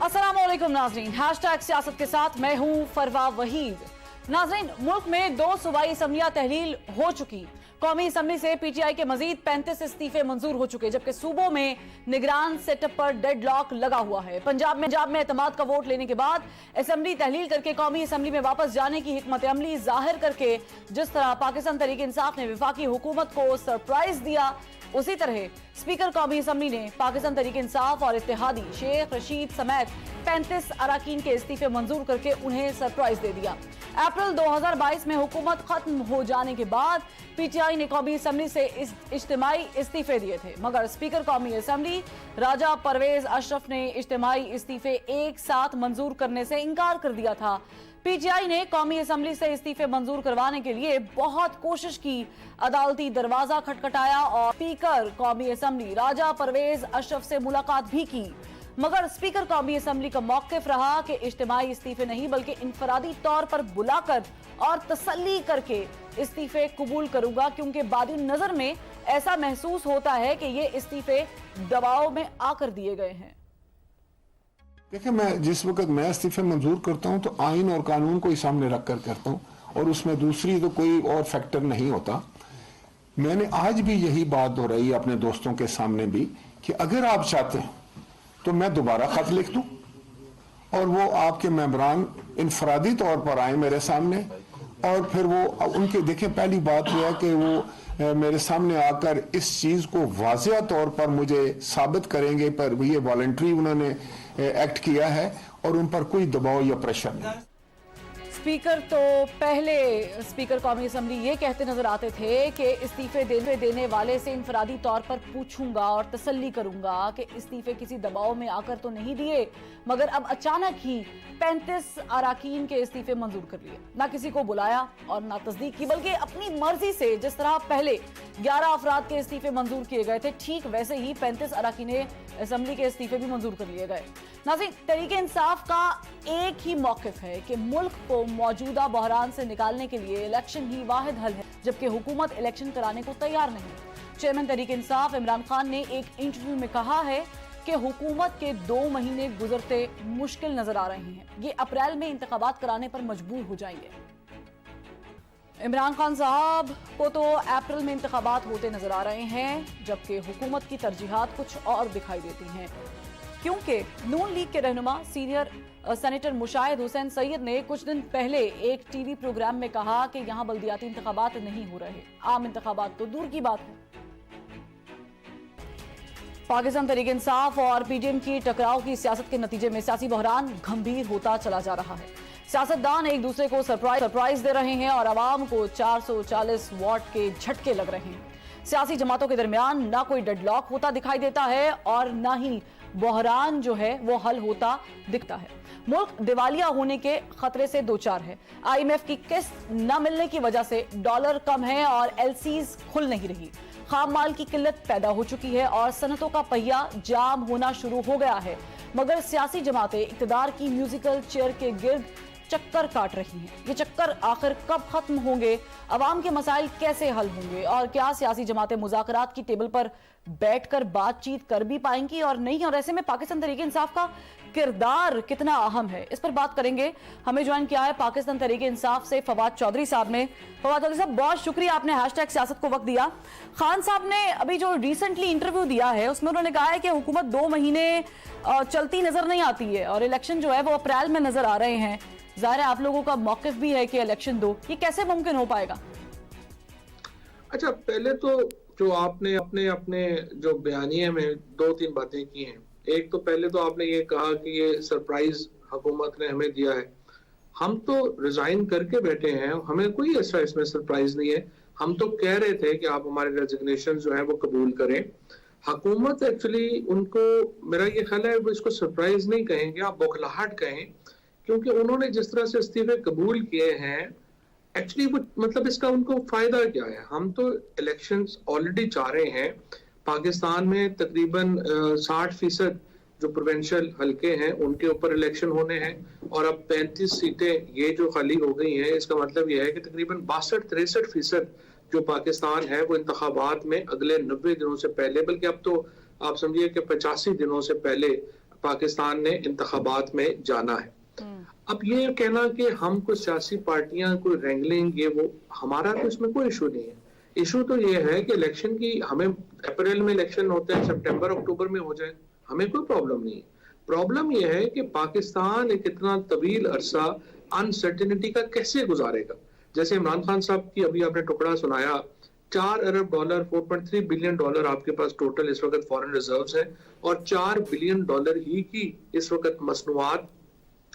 अस्सलामुअलैकुम नाज़रीन, हैशटैग सियासत के साथ मैं हूं फरवा वहीद। नाज़रीन, मुल्क में 2 सूबाई असम्बलियां तहलील हो चुकी। कौमी असम्बली से पीटीआई के मजीद 35 इस्तीफे मंजूर हो चुके, जबकि सूबों में निगरान सेटअप पर डेडलॉक लगा हुआ है। पंजाब में एतमाद का वोट लेने के बाद असम्बली तहलील करके कौमी असम्बली में वापस जाने की हिकमत अमली जाहिर करके जिस तरह पाकिस्तान तहरीक इंसाफ ने वफाकी हुकूमत को सरप्राइज दिया, उसी तरह स्पीकर कौमी असम्बली ने पाकिस्तान तहरीक इंसाफ और इत्तेहादी शेख रशीद समेत 35 अराकीन के इस्तीफे मंजूर करके उन्हें सरप्राइज दे दिया। अप्रैल 2022 में हुकूमत खत्म हो जाने के बाद पीटीआई ने कौमी असम्बली से इज्तिमाई इस्तीफे दिए थे, मगर स्पीकर कौमी असम्बली राजा परवेज अशरफ ने इज्तिमाई इस्तीफे एक साथ मंजूर करने से इनकार कर दिया था। पीटीआई ने कौमी असम्बली से इस्तीफे मंजूर करवाने के लिए बहुत कोशिश की, अदालती दरवाजा खटखटाया और स्पीकर कौमी असम्बली राजा परवेज अशरफ से मुलाकात भी की, मगर स्पीकर कौमी असम्बली का मौक़िफ़ रहा कि इज्तिमाई इस्तीफे नहीं बल्कि इनफरादी तौर पर बुलाकर और तसल्ली करके इस्तीफे कबूल करूंगा, क्योंकि बादी नजर में ऐसा महसूस होता है कि ये इस्तीफे दबाव में आकर दिए गए हैं। देखिए, मैं जिस वक्त मैं इस्तीफे मंजूर करता हूं तो आइन और कानून को ही सामने रखकर करता हूं, और उसमें दूसरी तो कोई और फैक्टर नहीं होता। मैंने आज भी यही बात दोहराई अपने दोस्तों के सामने भी कि अगर आप चाहते हैं तो मैं दोबारा खत लिख दूं और वो आपके मेंबरान इनफरादी तौर पर आए मेरे सामने, और फिर वो उनके देखें, पहली बात यह है कि वो मेरे सामने आकर इस चीज को वाज़ेह तौर पर मुझे साबित करेंगे, पर ये वॉलंटरी उन्होंने एक्ट किया है और उन पर कोई दबाव या प्रेशर नहीं। स्पीकर तो पहले स्पीकर कौमी असम्बली ये कहते नजर आते थे कि इस्तीफे देने वाले से इंफरादी तौर पर पूछूंगा और तसल्ली करूंगा कि इस्तीफे किसी दबाव में आकर तो नहीं दिए, मगर अब अचानक ही 35 अराकीन के इस्तीफे मंजूर कर लिए। ना किसी को बुलाया और ना तस्दीक की, बल्कि अपनी मर्जी से जिस तरह पहले 11 अफराद के इस्तीफे मंजूर किए गए थे, ठीक वैसे ही 35 अराकीन असम्बली के इस्तीफे भी मंजूर कर लिए गए। नाज़रीन, तहरीक इंसाफ का एक ही मौक़िफ़ है कि मुल्क को मौजूदा बहरान से निकालने के लिए इलेक्शन ही वाहिद हल है, जबकि हुकूमत इलेक्शन कराने को तैयार नहीं। चेयरमैन तहरीक इंसाफ इमरान खान ने एक इंटरव्यू में कहा है कि हुकूमत के 2 महीने गुजरते मुश्किल नजर आ रहे हैं, ये अप्रैल में इंतखाबात कराने पर मजबूर हो जाएंगे। इमरान खान साहब को तो अप्रैल में इंतखाबात होते नजर आ रहे हैं, जबकि हुकूमत की तरजीहात कुछ और दिखाई देती हैं, क्योंकि नून लीग के रहनुमा सीनियर सेनेटर मुशाहिद हुसैन सैयद ने कुछ दिन पहले एक टीवी प्रोग्राम में कहा कि यहां बल्दियाती इंतखाबात नहीं हो रहे, आम इंतखाबात तो दूर की बात है। पाकिस्तान तहरीक इंसाफ और पीडीएम की टकराव की सियासत के नतीजे में सियासी बहरान गंभीर होता चला जा रहा है। सियासतदान एक दूसरे को सरप्राइज दे रहे हैं और आवाम को 440 वोट के झटके लग रहे हैं। सियासी जमातों के दरमियान ना कोई डेडलॉक होता दिखाई देता है और ना ही बहरान जो है वो हल होता दिखता है। मुल्क दिवालिया होने के खतरे से दो चार है। IMF की किस्त न मिलने की वजह से डॉलर कम है और LCs खुल नहीं रही। खाम माल की किल्लत पैदा हो चुकी है और सनतों का पहिया जाम होना शुरू हो गया है, मगर सियासी जमातें इक़्तिदार की म्यूजिकल चेयर के गिर्द चक्कर काट रही हैं। ये चक्कर आखिर कब खत्म होंगे, अवाम के मसाइल कैसे हल होंगे और क्या सियासी जमातें मुज़ाकरात की टेबल पर बैठकर बातचीत कर भी पाएंगी और नहीं, और ऐसे में पाकिस्तान तहरीक इंसाफ का किरदार कितना अहम है, इस पर बात करेंगे। हमें ज्वाइन किया है पाकिस्तान तहरीक इंसाफ से फवाद चौधरी साहब ने। फवाद चौधरी साहब, बहुत शुक्रिया, आपने हैशटैग सियासत को वक्त दिया। खान साहब ने अभी जो रिसेंटली इंटरव्यू दिया है उसमें उन्होंने कहा है कि हुकूमत 2 महीने चलती नजर नहीं आती है और इलेक्शन जो है वो अप्रैल में नजर आ रहे हैं। जाहिर है आप लोगों का मौक़िफ़ भी है कि इलेक्शन दो, ये कैसे मुमकिन हो पाएगा? अच्छा, पहले तो जो आपने अपने जो बयानिए में 2-3 बातें की हैं। एक तो पहले तो आपने ये कहा कि ये सरप्राइज हुकूमत ने हमें दिया है। हम तो रिजाइन करके बैठे हैं, हमें कोई ऐसा इसमें सरप्राइज नहीं है। हम तो कह रहे थे कि आप हमारे रेजिग्नेशन जो है वो कबूल करें। हुकूमत एक्चुअली उनको, मेरा ये ख्याल है, वो इसको सरप्राइज नहीं कहेंगे, आप बौखलाहट कहें, क्योंकि उन्होंने जिस तरह से इस्तीफे कबूल किए हैं, एक्चुअली वो मतलब इसका उनको फायदा क्या है? हम तो इलेक्शंस ऑलरेडी चाह रहे हैं। पाकिस्तान में तकरीबन 60% जो प्रोविंशियल हलके हैं उनके ऊपर इलेक्शन होने हैं और अब 35 सीटें ये जो खाली हो गई हैं, इसका मतलब यह है कि तकरीबन 62-63% जो पाकिस्तान है वो इंतखाबात में अगले 90 दिनों से पहले, बल्कि अब तो आप समझिए कि 85 दिनों से पहले पाकिस्तान ने इंतखाबात में जाना है। अब ये कहना कि हम कोई सियासी पार्टियां कोई रेंगलिंग ये वो, हमारा तो इसमें कोई इशू नहीं है। इशू तो ये है कि इलेक्शन की, हमें अप्रैल में इलेक्शन होते हैं, सितंबर अक्टूबर में हो जाए, हमें कोई प्रॉब्लम नहीं है। प्रॉब्लम ये है कि पाकिस्तान एक इतना तवील अरसा अनसर्टेनिटी का कैसे गुजारेगा। जैसे इमरान खान साहब की अभी आपने टुकड़ा सुनाया, $4 अरब, $4.3 बिलियन आपके पास टोटल इस वक्त फॉरेन रिजर्व्स है, और $4 बिलियन ही की इस वक्त मसनूआत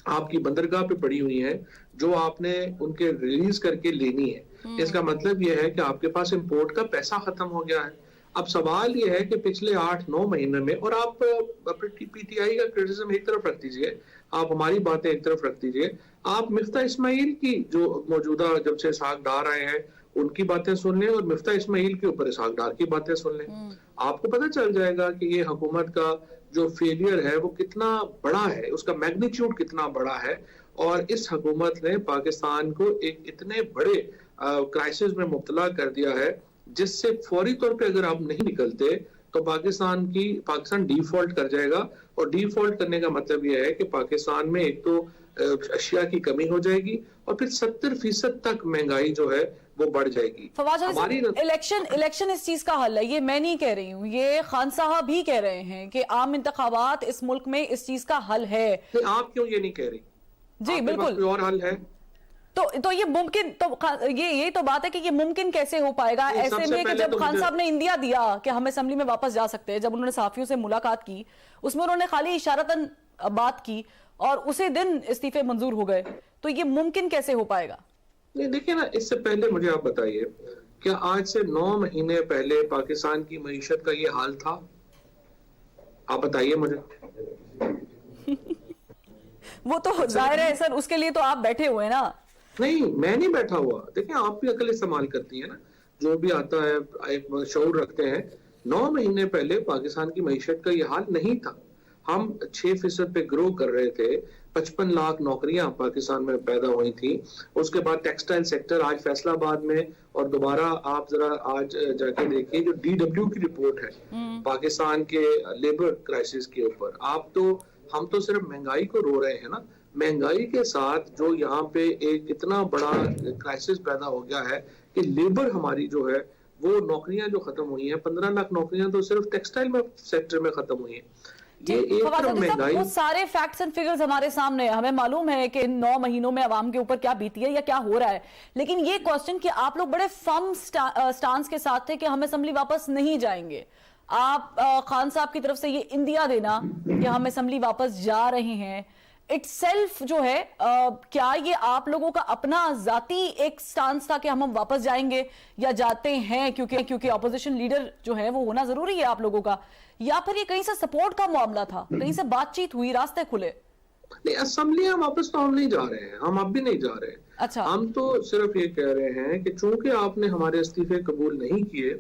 आपकी बंदरगाह पे पड़ी हुई है जो आपने उनके रिलीज करके लेनी है। इसका मतलब यह है कि आपके पास इंपोर्ट का पैसा खत्म हो गया है। अब सवाल यह है कि पिछले 8-9 महीने में, और आप पीटीआई का क्रिटिसिज्म एक तरफ रख दीजिए, आप हमारी बातें एक तरफ रख दीजिए, आप मिफ्ता इस्माइल की जो मौजूदा जब से इसहाक डार आए हैं उनकी बातें सुन लें और मिफ्ता इस्माइल के ऊपर इसहाक डार की बातें सुन लें, आपको पता चल जाएगा कि ये हुकूमत का जो फेलियर है वो कितना बड़ा है, उसका मैग्नीट्यूड कितना बड़ा है। और इस हुकूमत ने पाकिस्तान को एक इतने बड़े क्राइसिस में मुब्तला कर दिया है जिससे फौरी तौर पे अगर आप नहीं निकलते तो पाकिस्तान डिफॉल्ट कर जाएगा। और डिफॉल्ट करने का मतलब यह है कि पाकिस्तान में एक तो अशिया की कमी हो जाएगी और फिर 70% तक महंगाई जो है वो बढ़ जाएगी। हमारी इलेक्शन इस चीज का हल है, ये मैं नहीं कह रही हूँ, ये खान साहब भी कह रहे हैं कि आम इंतखाबात इस मुल्क में इस चीज का हल है। आप क्यों ये नहीं कह रही? जी बिल्कुल, कोई और हल है तो ये मुमकिन, तो ये तो बात है कि ये मुमकिन कैसे हो पाएगा ऐसे में कि जब खान साहब ने इंदिया दिया कि हम असेंबली में वापस जा सकते हैं, जब उन्होंने सहाफियों से मुलाकात की उसमें उन्होंने खाली इशारतन बात की और उसी दिन इस्तीफे मंजूर हो गए, तो ये मुमकिन कैसे हो पाएगा? नहीं देखिए ना, इससे पहले मुझे आप बताइए, क्या आज से 9 महीने पहले पाकिस्तान की मईशत का ये हाल था? आप बताइए मुझे। वो तो जाहिर है सर, उसके लिए तो आप बैठे हुए हैं ना। नहीं, मैं नहीं बैठा हुआ। देखिए आप भी अकल इस्तेमाल करती है ना, जो भी आता है एक शऊर रखते हैं। 9 महीने पहले पाकिस्तान की मईशत का ये हाल नहीं था। हम 6% पे ग्रो कर रहे थे, 55 लाख नौकरियां पाकिस्तान में पैदा हुई थी। उसके बाद टेक्सटाइल सेक्टर आज फैसलाबाद में, और दोबारा आप जरा आज जाके देखिए जो DW की रिपोर्ट है पाकिस्तान के लेबर क्राइसिस के ऊपर, हम तो सिर्फ महंगाई को रो रहे हैं ना, महंगाई के साथ जो यहाँ पे एक इतना बड़ा क्राइसिस पैदा हो गया है कि लेबर हमारी जो है वो नौकरियां जो खत्म हुई हैं, 15 लाख नौकरियां तो सिर्फ टेक्सटाइल में सेक्टर में खत्म हुई हैं। ये एक महंगाई, वो सारे फैक्ट्स एंड फिगर्स हमारे सामने है, हमें मालूम है कि इन 9 महीनों में अवाम के ऊपर क्या बीती है या क्या हो रहा है। लेकिन ये क्वेश्चन कि आप लोग बड़े फर्म स्टांस के साथ थे कि हम असेंबली वापस नहीं जाएंगे, आप खान साहब की तरफ से ये इंदिया देना कि हम असेंबली वापस जा रहे हैं, इटसेल्फ जो है क्या ये आप लोगों का अपना जाती एक स्टांस था कि हम वापस जाएंगे या जाते हैं क्योंकि ऑपोजिशन लीडर जो है वो होना जरूरी है आप लोगों का, या फिर ये कहीं से सपोर्ट का मामला था, कहीं से बातचीत हुई, रास्ते खुले? नहीं, असेंबली वापस तो हम नहीं जा रहे हैं, हम अब भी नहीं जा रहे हैं। अच्छा, हम तो सिर्फ ये कह रहे हैं कि चूंकि आपने हमारे इस्तीफे कबूल नहीं किए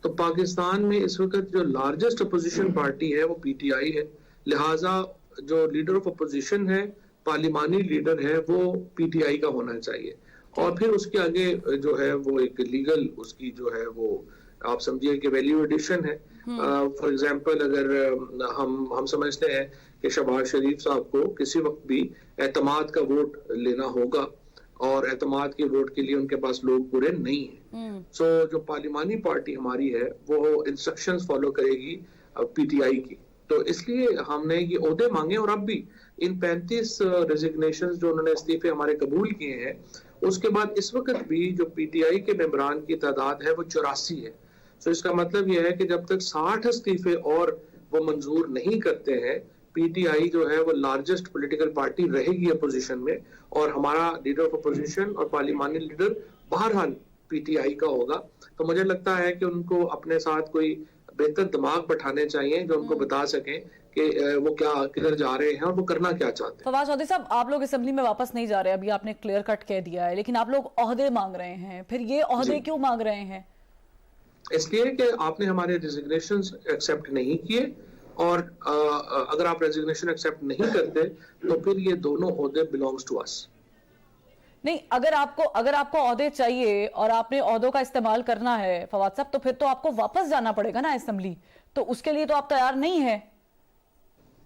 तो पाकिस्तान में इस वक्त जो लार्जेस्ट अपोजिशन पार्टी है वो PTI है, लिहाजा जो लीडर ऑफ अपोजिशन है, पार्लिमानी लीडर है, वो PTI का होना चाहिए। और फिर उसके आगे जो है वो एक लीगल उसकी जो है वो आप समझिए कि वैल्यू एडिशन है। फॉर एग्जांपल अगर हम समझते हैं कि शहबाज शरीफ साहब को किसी वक्त भी एतमाद का वोट लेना होगा और एतमाद के वोट के लिए उनके पास लोग पूरे नहीं है, सो जो पार्लिमानी पार्टी हमारी है वो इंस्ट्रक्शंस फॉलो करेगी PTI की। तो इसलिए हमने ये ओहदे मांगे और अब भी इन 35 रेजिग्नेशंस जो उन्होंने इस्तीफे हमारे कबूल किए हैं, उसके बाद इस वक्त भी जो PTI के मेंबरान की तादाद है वो 84 है। सो इसका मतलब यह है कि जब तक 60 इस्तीफे और वो मंजूर नहीं करते हैं, PTI जो है वो लार्जेस्ट पॉलिटिकल पार्टी रहेगी अपोजिशन में, और हमारा लीडर ऑफ अपोजिशन और पार्लिमानी लीडर बहरहाल PTI का होगा। तो मुझे लगता है कि उनको अपने साथ कोई बेहतर दिमाग बैठाने चाहिए जो उनको बता सकें कि वो क्या किधर जा रहे हैं और वो करना क्या चाहते हैं। फवाद चौधरी साहब, आप लोग असेंबली में वापस नहीं जा रहे, अभी आपने क्लियर कट कह दिया है, लेकिन आप लोग ओहदे मांग रहे हैं, फिर ये ओहदे क्यों मांग रहे हैं? इसलिए कि आपने हमारे रेजिग्नेशंस एक्सेप्ट नहीं किए, और अगर आप रेजिग्नेशन एक्सेप्ट नहीं करते तो फिर ये दोनों ओहदे बिलोंग्स टू अस। नहीं, अगर आपको ओहदे चाहिए और आपने ओहदों का इस्तेमाल करना है फवाद साहब, तो फिर तो आपको वापस जाना पड़ेगा ना असेंबली, तो उसके लिए तो आप तैयार नहीं है।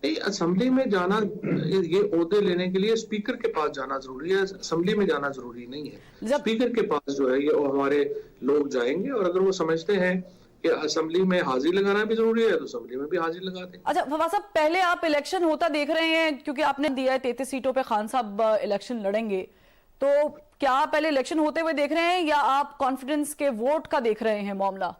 नहीं, असेंबली में जाना, ये ओहदे लेने के लिए स्पीकर के पास जाना जरूरी है, असेंबली में जाना जरूरी नहीं है। स्पीकर के पास जो है ये हमारे लोग जाएंगे, और अगर वो समझते हैं कि असेंबली में हाजिरी लगाना भी जरूरी है तो असेंबली में भी हाजिरी लगा दें। अच्छा फवाद साहब, पहले आप इलेक्शन होता देख रहे हैं, क्योंकि आपने दिया है 33 सीटों पे खान साहब इलेक्शन लड़ेंगे, तो क्या आप पहले इलेक्शन होते हुए देख रहे हैं या आप कॉन्फिडेंस के वोट का देख रहे हैं मामला?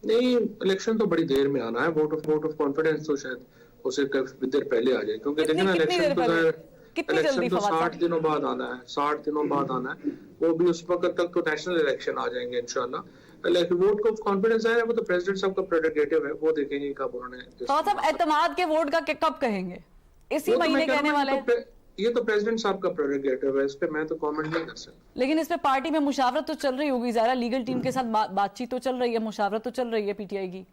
नहीं, इलेक्शन तो बड़ी देर में आना है, वोट ऑफ कॉन्फिडेंस तो शायद उसे काफी देर पहले आ जाए, क्योंकि देखिए ना इलेक्शन तो 60 दिनों बाद आना है, 60 दिनों बाद आना है, वो भी उस वक्त तक तो नेशनल इलेक्शन आ जाएंगे इंशाल्लाह। लेकिन वोट ऑफ कॉन्फिडेंस है वो तो प्रेसिडेंट साहब का प्रेरोगेटिव है, वो देखेंगे कब उन्होंने साहब एतमाद के वोट का कब कहेंगे? इसी महीने कहने वाले हैं। ये तो प्रेसिडेंट साहब का प्रेरोगेटिव है, इस पे मैं तो कमेंट नहीं कर सकता। लेकिन इस पे पार्टी में मुशावरत तो चल रही होगी, ज़ाहिर लीगल टीम के साथ बातचीत तो चल रही है, मुशावरत तो चल रही है पीटीआई की।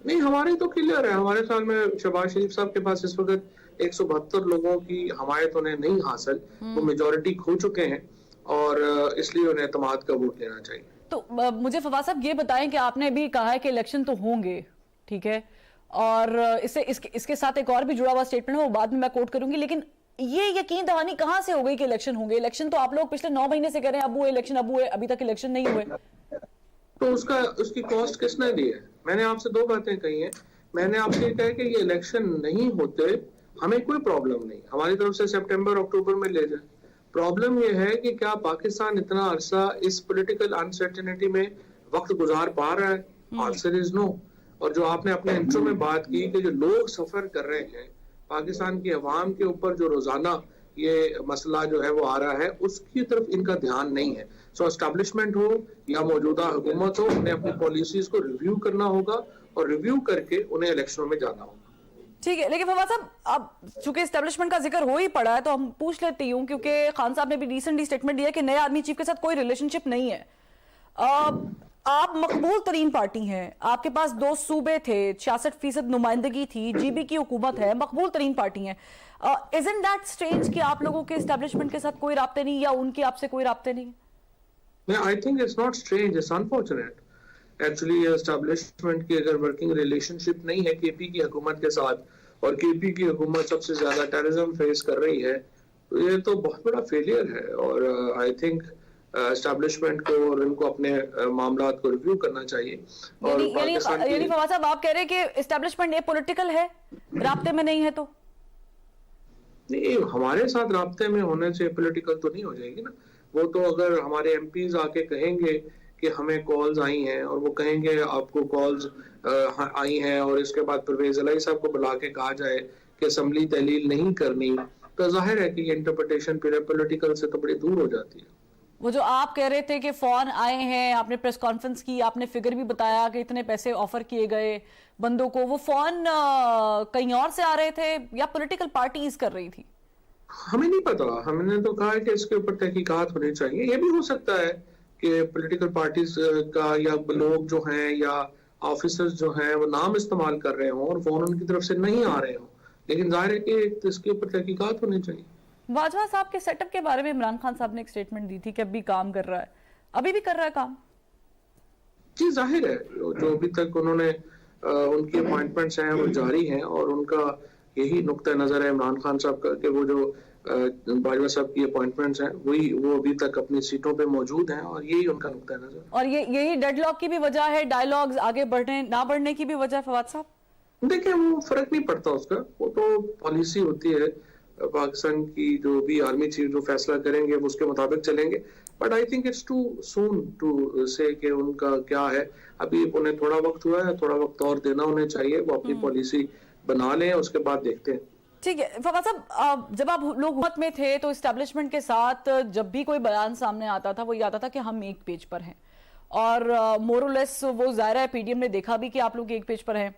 नहीं, हमारे तो क्लियर है, हमारे साल में शहबाज शरीफ साहब के पास इस वक्त 172 लोगों की हमायत उन्हें नहीं हासिल, वो मेजॉरिटी खो चुके हैं, और इसलिए उन्हें एतमाद का वोट लेना चाहिए। तो मुझे फवाद साहब ये बताएं कि आपने भी कहा है कि इलेक्शन तो होंगे, ठीक है, और इसके साथ एक और भी जुड़ा हुआ स्टेटमेंट है, वो बाद में मैं कोट करूंगी, लेकिन ये यकीन दहानी कहां से हो गई कि इलेक्शन होंगे? इलेक्शन तो आप लोग पिछले 9 महीने से कह रहे हैं अब हुए इलेक्शन, अब हुए, अभी तक इलेक्शन नहीं हुए। तो उसकी कॉस्ट किसने दी है? मैंने आपसे 2 बातें कही हैं। मैंने आपसे कहा कि ये इलेक्शन नहीं होते हमें कोई प्रॉब्लम नहीं, हमारी तरफ से सितंबर अक्टूबर में ले जाए। प्रॉब्लम ये है कि क्या पाकिस्तान इतना अरसा इस पॉलिटिकल अनसर्टेनिटी में वक्त गुजार पा रहा है? Answer is no. और जो आपने अपने इंट्रो में बात की कि जो लोग सफर कर रहे हैं, पाकिस्तान की अवाम के ऊपर जो रोजाना ये मसला जो है वो आ रहा है, उसकी तरफ इनका ध्यान नहीं है। सो एस्टैब्लिशमेंट हो या मौजूदा हुकूमत हो, उन्हें अपनी पॉलिसीज को रिव्यू करना होगा, और रिव्यू करके उन्हें इलेक्शनों में जाना होगा। ठीक है, लेकिन फवाद साहब अब चूंकि एस्टैब्लिशमेंट का जिक्र हो ही पड़ा है तो हम पूछ लेती हूँ, क्योंकि खान साहब ने भी रिसेंटली स्टेटमेंट दिया कि नए आर्मी चीफ के साथ कोई रिलेशनशिप नहीं है। आप मकबूल तरीन पार्टी हैं, आपके पास 2 सूबे थे, 66% नुमाइंदगी थी, जीबी की हुकूमत है, मकबूल तरीन पार्टी है। इजंट दैट स्ट्रेंज कि आप लोगों के एस्टैब्लिशमेंट के साथ कोई राब्ते नहीं, या उनके आपसे कोई राब्ते नहीं? आई think it's not strange, it's unfortunate. Actually establishment की अगर वर्किंग रिलेशनशिप नहीं है केपी की हुकूमत के साथ, और केपी की हुकूमत सबसे ज्यादा टेररिज्म फेस कर रही है, तो ये तो बहुत बड़ा फेलियर है। और आई थिंक एस्टैब्लिशमेंट को और इनको अपने मामलात को रिव्यू करना चाहिए। और यानी फवाद साहब आप कह रहे हैं कि एस्टैब्लिशमेंट ये पॉलिटिकल है, राब्ते में नहीं है? तो नहीं, हमारे साथ राब्ते में होने से पॉलिटिकल तो नहीं हो जाएगी ना। वो तो अगर हमारे एमपीज आके कहेंगे कि हमें कॉल्स आई हैं, और वो कहेंगे आपको कॉल्स आई हैं, और इसके बाद परवेज इलाही साहब को बुला के कहा जाए कि असेंबली तहलील नहीं करनी, तो जाहिर है कि ये इंटरप्रिटेशन पॉलिटिकल से तो बड़ी दूर हो जाती है। वो जो आप कह रहे थे कि फोन आए हैं, आपने प्रेस कॉन्फ्रेंस की, आपने फिगर भी बताया कि इतने पैसे ऑफर किए गए बंदों को, वो फोन कहीं और से आ रहे थे या पॉलिटिकल पार्टीज कर रही थी? हमें नहीं पता, हमने तो कहा है कि इसके ऊपर तहकीकात होनी चाहिए। ये भी हो सकता है कि पॉलिटिकल पार्टीज का या लोग जो हैं या ऑफिसर्स जो हैं वो नाम इस्तेमाल कर रहे हों और फोन उनकी तरफ से नहीं आ रहे हों, लेकिन जाहिर है कि इसके ऊपर तहकीकात होनी चाहिए। बाजवा साहब के सेटअप के बारे में इमरान खान साहब ने एक स्टेटमेंट दी थी कि अभी काम कर रहा है, अभी भी कर रहा है काम? जी जाहिर है, जो अभी तक उन्होंने उनकी अपॉइंटमेंट्स हैं वो जारी हैं, और उनका यही नुक्ता नजर है इमरान खान साहब का कि वो जो बाजवा साहब की अपॉइंटमेंट्स हैं वो अभी तक अपनी सीटों पे मौजूद हैं, और यही उनका नुक्ता नजर। और यही डेडलॉक की भी वजह है, डायलॉग्स आगे बढ़ने ना बढ़ने की भी वजह? फवाद साहब देखिए, वो फर्क नहीं पड़ता उसका, वो तो पॉलिसी होती है पाकिस्तान की, जो भी आर्मी चीफ जो फैसला करेंगे वो उसके मुताबिक चलेंगे। But I think it's too soon to say कि उनका क्या है, अभी उन्हें थोड़ा वक्त हुआ है, थोड़ा वक्त और देना उन्हें चाहिए, वो अपनी पॉलिसी बना लें, उसके बाद देखते हैं। ठीक है फवाद साहब, जब आप लोग हुकूमत में थे तो एस्टैब्लिशमेंट के साथ जब भी कोई बयान सामने आता था वो ये आता था कि हम एक पेज पर हैं, और मोरलेस वो ज़ाहिर है पीडीएम ने देखा भी कि आप लोग एक पेज पर हैं।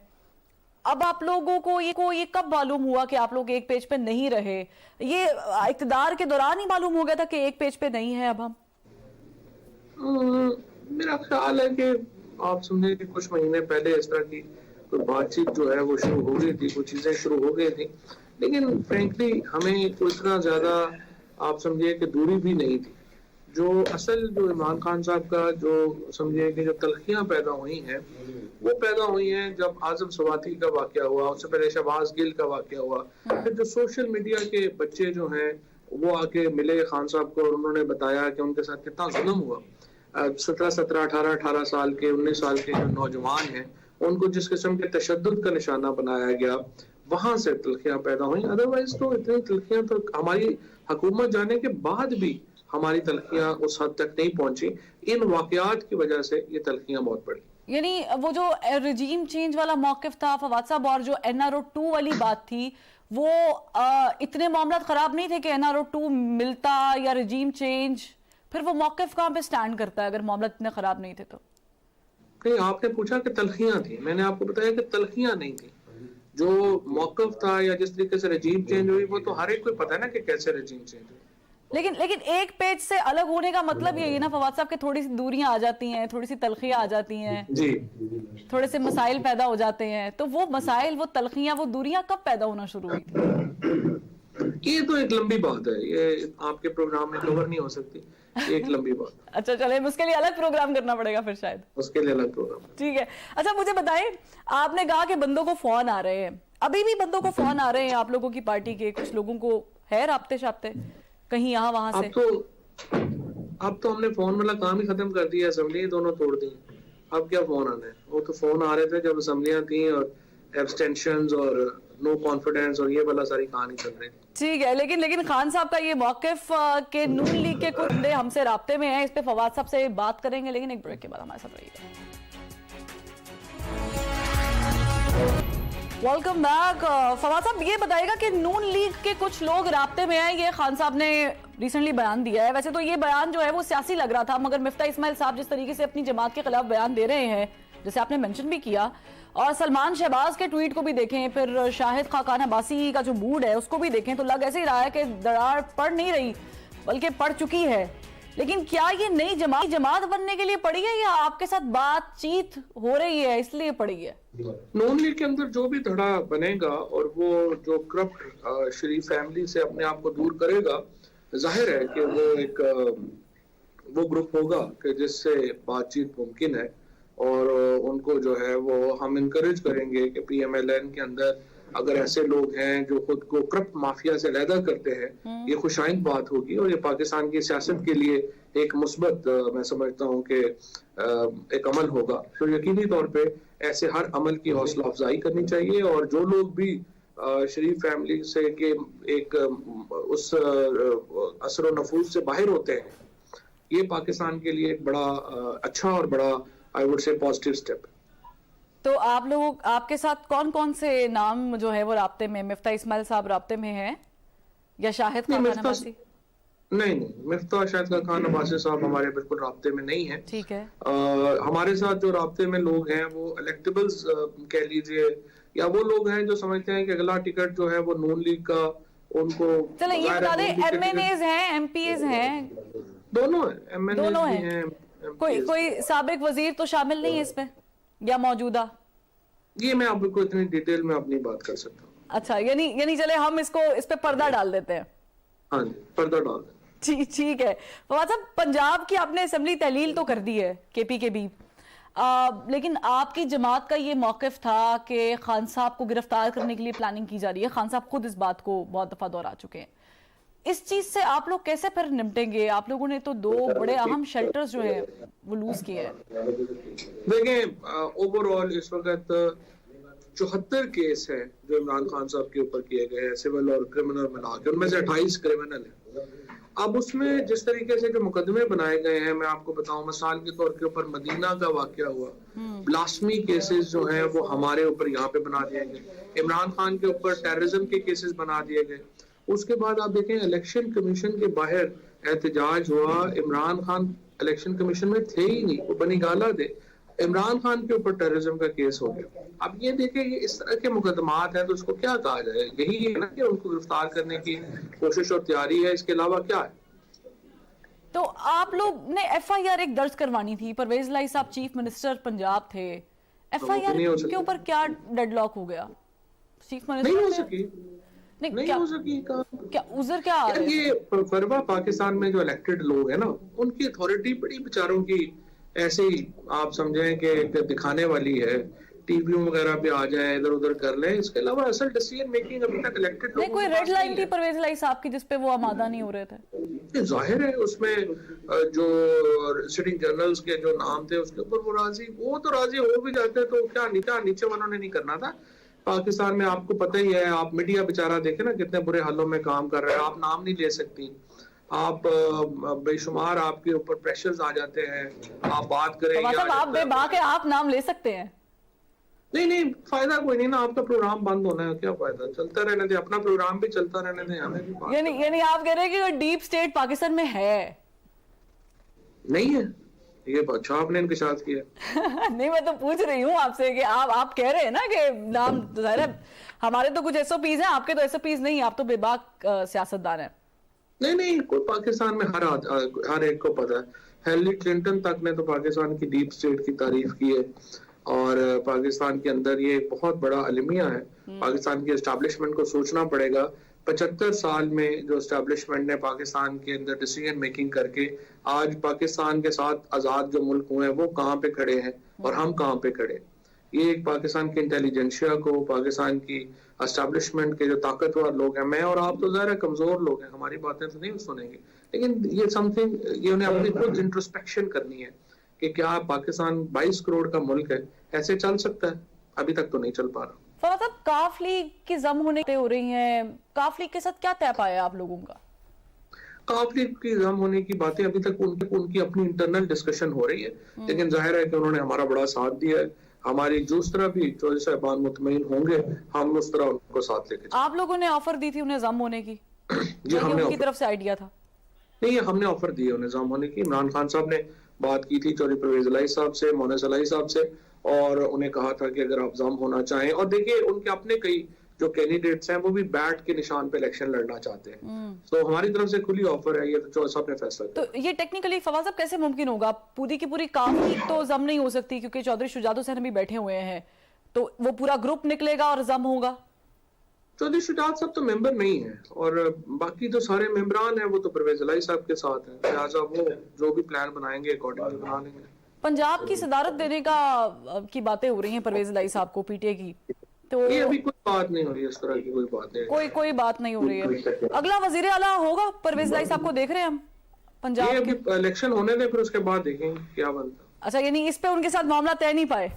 अब आप लोगों को ये कब मालूम हुआ कि आप लोग एक पेज पे नहीं रहे? ये इक़्तिदार के दौरान ही मालूम हो गया था कि एक पेज पे नहीं है अब हम? मेरा ख्याल है कि आप समझे कि कुछ महीने पहले इस तरह की कोई बातचीत जो है वो शुरू हो गई थी, कुछ चीजें शुरू हो गई थी, लेकिन फ्रेंकली हमें कोई इतना ज्यादा आप समझिए कि दूरी भी नहीं थी। जो असल जो इमरान खान साहब का जो समझिए कि जो तलखियां पैदा हुई हैं वो पैदा हुई हैं जब आजम सवाती का वाकया हुआ, उससे पहले शहबाज गिल का वाकया हुआ, फिर जो सोशल मीडिया के बच्चे जो हैं वो आके मिले खान साहब को और उन्होंने बताया कि उनके साथ कितना जुल्म हुआ। 17-18 साल के 19 साल के जो नौजवान हैं उनको जिस किस्म के तशद्दुद का निशाना बनाया गया, वहां से तलखियां पैदा हुई। अदरवाइज तो इतनी तलखियां तो हमारी हुकूमत जाने के बाद भी हमारी तलखियां उस हद तक नहीं पहुंची। इन वाकयात की वजह से ये तलखियां बहुत बढ़ी। यानी वो जो रजीम चेंज वाला मौकिफ था फवाद साहब और जो NRO 2 वाली बात थी वो इतने मामला खराब नहीं थे कि NRO 2 मिलता या रजीम चेंज, फिर वो मौकिफ कहाँ पे स्टैंड करता है अगर मामला इतने खराब नहीं थे तो? नहीं, आपने पूछा कि तलखियां थी, मैंने आपको बताया कि तलखियां नहीं थी। जो मौकफ था या जिस तरीके से रजीम चेंज हुई वो तो हर एक को पता है ना कि कैसे रजीम चेंज हुई। लेकिन एक पेज से अलग होने का मतलब यही है ना फवाद साहब कि थोड़ी सी दूरियां आ जाती हैं, थोड़ी सी तलखियां आ जाती हैं जी, थोड़े से मसाइल पैदा हो जाते हैं। तो वो मसाइल, वो तलखियां, वो दूरियां कब पैदा होना शुरू हुई थी? ये तो एक लंबी बात है, ये आपके प्रोग्राम में कवर नहीं हो सकती, एक लंबी बात। अच्छा चले, उसके लिए अलग प्रोग्राम करना पड़ेगा फिर शायद। उसके लिए अलग प्रोग्राम। ठीक है। अच्छा मुझे बताएं, आपने कहा कि बंदों को फोन आ रहे हैं, अभी भी बंदों को फोन आ रहे हैं आप लोगों की पार्टी के कुछ लोगों को, है राब्ते शाब्ते कहीं यहाँ वहां से? अब तो हमने फोन वाला काम ही खत्म कर दिया, असेंबली दोनों तोड़ दी। अब क्या फोन आना है? वो तो फोन आ रहे थे जब असेंबलियां थी और एब्सटेंशंस और नो कॉन्फिडेंस और ये वाला सारी कहानी चल रही थी। ठीक है, लेकिन खान साहब का ये मौकिफ के नून लीग के कुछ बंदे हमसे राब्ते में हैं, इस पे फवाद साहब से बात करेंगे, लेकिन एक ब्रेक के बाद हमारे साथ रहिएगा। Welcome back. फवाद साहब ये बताइएगा कि नून लीग के कुछ लोग राब्ते में हैं, ये खान साहब ने रिसेंटली बयान दिया है। वैसे तो ये बयान जो है वो सियासी लग रहा था, मगर मिफ्ता इस्माइल साहब जिस तरीके से अपनी जमात के खिलाफ बयान दे रहे हैं, जैसे आपने मेंशन भी किया, और सलमान शहबाज के ट्वीट को भी देखें, फिर शाहिद खाकान अब्बासी का जो मूड है उसको भी देखें, तो लग ऐसे ही रहा है कि दरार पड़ नहीं रही बल्कि पड़ चुकी है। लेकिन क्या ये नई जमात बनने के लिए पड़ी है या आपके साथ बातचीत हो रही है इसलिए पड़ी है? नून लीग के अंदर जो भी धड़ा बनेगा और वो जो करप्ट शरीफ फैमिली से अपने आप को दूर करेगा, जाहिर है कि वो ग्रुप होगा कि जिससे बातचीत मुमकिन है, और उनको जो है वो हम इनकरेज करेंगे कि PMLN के अंदर अगर ऐसे लोग हैं जो खुद को करप्ट माफिया से अलहदा करते हैं, ये खुशाइंद बात होगी और ये पाकिस्तान की सियासत के लिए एक मुस्बत मैं समझता हूँ कि एक अमल होगा। तो यकीनी तौर पे ऐसे हर अमल की हौसला अफजाई करनी चाहिए, और जो लोग भी शरीफ फैमिली से के एक उस असर नफूज से बाहर होते हैं, ये पाकिस्तान के लिए एक बड़ा अच्छा और बड़ा I would say positive step. तो आप लोग, आपके साथ कौन कौन से नाम जो है वो राब्ते में? मिफ्ता इस्माइल साहब राब्ते में हैं या शाहिद खान अब्बासी? नहीं, मिफ्ता शाहिद खान अब्बासी साहब हमारे बिल्कुल राब्ते में नहीं है। ठीक है। हमारे साथ जो राब्ते में लोग हैं वो इलेक्टेबल्स कह लीजिए, या वो लोग हैं जो समझते हैं कि अगला टिकट जो है वो नून लीग का उनको। चलो ये बता दें, MNAs हैं, MPAs हैं, दोनों हैं, MNAs भी हैं। कोई साबिक वजीर तो शामिल नहीं है इसमें या मौजूदा? ये मैं आपको इतनी डिटेल में अपनी बात कर सकता हूँ। अच्छा, यानी चले हम इस पे पर्दा डाल देते हैं। हाँ जी, पर्दा डाल दें। ठीक है। फवाद साहब, पंजाब की आपने असेंबली तहलील तो कर दी है KPKB, लेकिन आपकी जमात का ये मौकिफ था कि खान साहब को गिरफ्तार करने के लिए प्लानिंग की जा रही है। खान साहब खुद इस बात को बहुत दफा दोहरा चुके हैं। इस चीज से आप लोग कैसे फिर निपटेंगे? आप लोगों ने तो 2 बड़े अहम शेल्टर्स जो है वो लूज किए हैं। देखें, ओवरऑल इस वक्त 74 केस है जो इमरान खान साहब के ऊपर किए गए हैं, सिविल और क्रिमिनल मिला के, उनमें से 28 क्रिमिनल है। अब उसमें जिस तरीके से जो मुकदमे बनाए गए हैं, मैं आपको बताऊं, मिसाल के तौर के ऊपर मदीना का वाकया हुआ, ब्लास्फेमी केसेस जो हैं वो हमारे ऊपर यहाँ पे बना दिए गए। इमरान खान के ऊपर टेररिज्म के केसेस बना दिए गए। उसके बाद आप देखें, इलेक्शन कमीशन के बाहर एहतजाज हुआ, इमरान खान इलेक्शन कमीशन में थे ही नहीं, वो बनी गाला थे, इमरान खान के ऊपर टेररिज्म का केस हो गया। अब ये देखें, ये इस तरह के मुकदमात हैं तो उसको क्या कहा जाए? यही है ना कि उनको गिरफ्तार करने की कोशिश और तैयारी है, इसके अलावा क्या है? तो आप लोग ने FIR एक दर्ज करवानी थी, परवेज लाई साहब चीफ मिनिस्टर पंजाब थे, FIR के ऊपर क्या डेडलॉक हो गया? चीफ मिनिस्टर नहीं हो सकी, नहीं क्या हो सकी कहा। क्या उज़र क्या आ यार रहे हैं? ये फरवा पाकिस्तान में जो इलेक्टेड लोग हैं ना, उनकी अथॉरिटी बड़ी बेचारों की ऐसे ही आप समझें कि एक दिखाने वाली है, टीवी वगैरह पे आ जाए, इधर उधर कर ले, इसके अलावा असल डिसीजन मेकिंग अभी तक इलेक्टेड नहीं, लोगों कोई के रेड पास लाइन नहीं थी है। परवेज इलाही साहब की जिसपे वो आमादा नहीं हो रहे थे? ये जाहिर है उसमें जो सिटिंग जर्नल्स के जो नाम थे उसके ऊपर वो तो राजी हो भी जाते तो क्या नीचे वालों ने नहीं करना था। पाकिस्तान में आपको पता ही है, आप मीडिया बेचारा देखे ना कितने बुरे हालों में काम कर रहा है, आप नाम नहीं ले सकती, आप बेशुमार आपके ऊपर प्रेशर्स आ जाते हैं, आप बात करें तो मतलब आप बेबाक है, आप नाम ले सकते हैं। नहीं फायदा कोई नहीं ना, आपका प्रोग्राम बंद होना है, क्या फायदा, चलता रहने दे, अपना प्रोग्राम भी चलता रहने दे, हमें भी बात यानी आप कह रहे हैं कि डीप स्टेट पाकिस्तान में है? नहीं है, ये अच्छा आपने इंकशाफ किया। नहीं, मैं तो पूछ रही हूँ आपसे कि आप कह रहे हैं ना कि नाम जाहिर है, हमारे तो कुछ एसओपीज हैं, आपके तो एसओपीज नहीं, आप तो बेबाक सियासतदान हैं। नहीं कोई पाकिस्तान में हर एक को पता है, हिलरी क्लिंटन तक ने तो पाकिस्तान की डीप स्टेट की तारीफ की है, और पाकिस्तान के अंदर ये एक बहुत बड़ा अलमिया है। पाकिस्तान की एस्टैब्लिशमेंट को सोचना पड़ेगा, 75 साल में जो एस्टैब्लिशमेंट ने पाकिस्तान के अंदर डिसीजन मेकिंग करके आज पाकिस्तान के साथ आजाद जो मुल्क हुए हैं वो कहाँ पे खड़े हैं और हम कहाँ पे खड़े। ये एक पाकिस्तान की इंटेलिजेंशिया को, पाकिस्तान की एस्टैब्लिशमेंट के जो ताकतवर लोग हैं, मैं और आप तो ज़रा कमजोर लोग हैं, हमारी बातें तो नहीं सुनेंगे, लेकिन ये समथिंग ये उन्हें अपनी खुद इंट्रोस्पेक्शन करनी है कि क्या पाकिस्तान 22 करोड़ का मुल्क है, ऐसे चल सकता है? अभी तक तो नहीं चल पा रहा। मतलब काफ लीग की जम होने हो रही हैं, काफ लीग के साथ क्या तय पाया आप लोगों का? काफ लीग की जम होने की बातें अभी तक उनकी अपनी इंटरनल डिस्कशन हो रही है, लेकिन जाहिर है कि उन्होंने हमारा बड़ा साथ दिया है, हमारी जिस तरह भी चौधरी साहबान मुतमईन होंगे हम उस तरह उनको साथ लेके आप लोगों ने ऑफर दी थी उन्हें जम होने की? जी हमने उनकी तरफ से आइडिया था? नहीं, ये हमने ऑफर दिए उन्हें जम होने की। इमरान खान साहब ने बात की थी चौधरी परवेज इलाही साहब से, मोनेस इलाही साहब से, और उन्हें कहा था कि अगर आप जम होना चाहें, और देखिए उनके अपने कई जो कैंडिडेट्स हैं वो भी बैट के निशान पे इलेक्शन लड़ना चाहते हैं, तो हमारी तरफ से खुली ऑफर है, ये तो चौधरी साहब ने फैसला किया। तो ये टेक्निकली फवाद साहब कैसे मुमकिन होगा? पूरी की पूरी काफ लीग तो जम नहीं हो सकती क्योंकि चौधरी शुजात हुसैन भी बैठे हुए हैं, तो वो पूरा ग्रुप निकलेगा और जम होगा? चौधरी शुजात साहब तो मेंबर नहीं है, और बाकी जो सारे मेंबरान हैं वो तो परवेज इलाही साहब के साथ हैं, लिहाजा वो जो भी प्लान बनाएंगे अकॉर्डिंगली बना लेंगे। पंजाब की सदारत देने की बातें हो रही हैं परवेज इलाही साहब को पीटीआई की, तो ये अभी कोई बात नहीं हो रही, इस तरह की कोई बात नहीं। कोई बात नहीं हो रही है। अगला वजीर आला होगा परवेज इलाही साहब को देख रहे हैं हम पंजाब ये के? अभी इलेक्शन होने दें, फिर उसके बाद देखेंगे क्या बनता। अच्छा, यानी इस पे उनके साथ मामला तय नहीं पाए?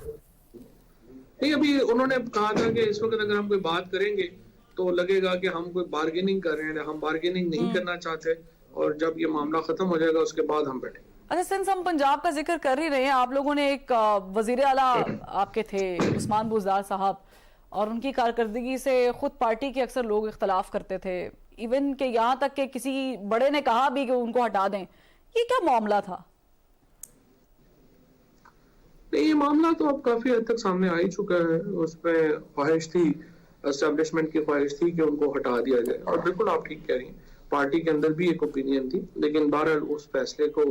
नहीं, अभी उन्होंने कहा था कि इस वक्त अगर हम कोई बात करेंगे तो लगेगा कि हम कोई बार्गेनिंग कर रहे हैं, हम बार्गेनिंग नहीं करना चाहते, और जब ये मामला खत्म हो जाएगा उसके बाद हम बैठेंगे। अच्छा, सिंस हम पंजाब का जिक्र कर ही रहे हैं, आप लोगों ने एक वजीर आला आपके थे उस्मान बुज़दार साहब, और उनकी कारकर्दगी से खुद पार्टी के अक्सर लोग इख्तलाफ करते थे, इवन के यहाँ तक कि किसी बड़े ने कहा भी कि उनको हटा दें। ये क्या मामला था? नहीं, ये मामला तो अब काफी हद तक सामने आ ही चुका है, उसमें ख्वाहिश थी, एस्टेब्लिशमेंट की ख्वाहिश थी कि उनको हटा दिया जाए, और बिल्कुल आप ठीक कह रही हैं, पार्टी के अंदर भी एक ओपिनियन थी, लेकिन बहरहाल उस फैसले को